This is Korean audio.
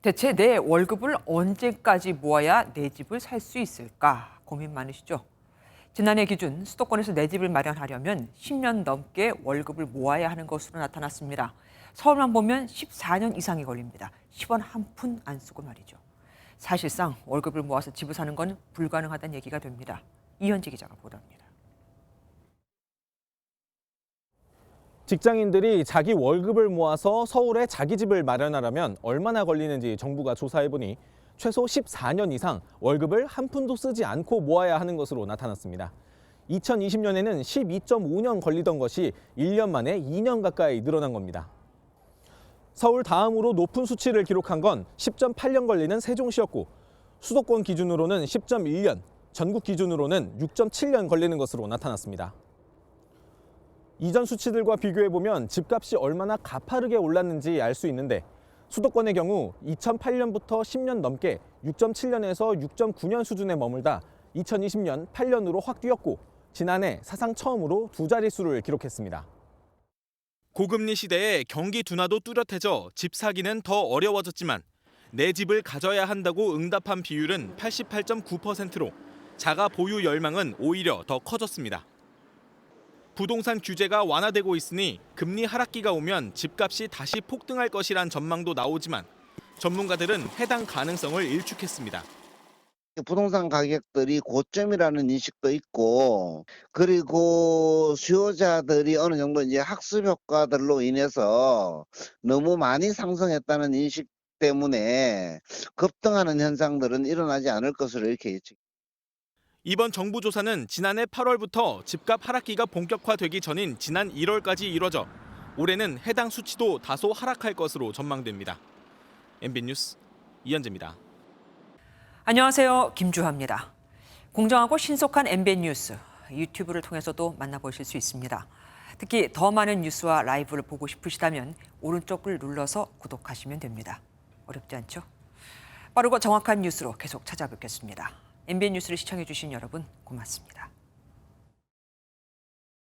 대체 내 월급을 언제까지 모아야 내 집을 살 수 있을까 고민 많으시죠? 지난해 기준 수도권에서 내 집을 마련하려면 10년 넘게 월급을 모아야 하는 것으로 나타났습니다. 서울만 보면 14년 이상이 걸립니다. 10원 한 푼 안 쓰고 말이죠. 사실상 월급을 모아서 집을 사는 건 불가능하다는 얘기가 됩니다. 이현지 기자가 보도합니다. 직장인들이 자기 월급을 모아서 서울에 자기 집을 마련하려면 얼마나 걸리는지 정부가 조사해보니 최소 14년 이상 월급을 한 푼도 쓰지 않고 모아야 하는 것으로 나타났습니다. 2020년에는 12.5년 걸리던 것이 1년 만에 2년 가까이 늘어난 겁니다. 서울 다음으로 높은 수치를 기록한 건 10.8년 걸리는 세종시였고 수도권 기준으로는 10.1년, 전국 기준으로는 6.7년 걸리는 것으로 나타났습니다. 이전 수치들과 비교해보면 집값이 얼마나 가파르게 올랐는지 알 수 있는데 수도권의 경우 2008년부터 10년 넘게 6.7년에서 6.9년 수준에 머물다 2020년 8년으로 확 뛰었고 지난해 사상 처음으로 두 자릿수를 기록했습니다. 고금리 시대에 경기 둔화도 뚜렷해져 집 사기는 더 어려워졌지만 내 집을 가져야 한다고 응답한 비율은 88.9%로 자가 보유 열망은 오히려 더 커졌습니다. 부동산 규제가 완화되고 있으니 금리 하락기가 오면 집값이 다시 폭등할 것이란 전망도 나오지만 전문가들은 해당 가능성을 일축했습니다. 부동산 가격들이 고점이라는 인식도 있고, 그리고 수요자들이 어느 정도 이제 학습 효과들로 인해서 너무 많이 상승했다는 인식 때문에 급등하는 현상들은 일어나지 않을 것으로 이렇게 예측. 이번 정부 조사는 지난해 8월부터 집값 하락기가 본격화되기 전인 지난 1월까지 이뤄져 올해는 해당 수치도 다소 하락할 것으로 전망됩니다. MBN 뉴스 이현재입니다. 안녕하세요. 김주하입니다. 공정하고 신속한 MBN 뉴스 유튜브를 통해서도 만나보실 수 있습니다. 특히 더 많은 뉴스와 라이브를 보고 싶으시다면 오른쪽을 눌러서 구독하시면 됩니다. 어렵지 않죠? 빠르고 정확한 뉴스로 계속 찾아뵙겠습니다. MBN 뉴스를 시청해 주신 여러분 고맙습니다.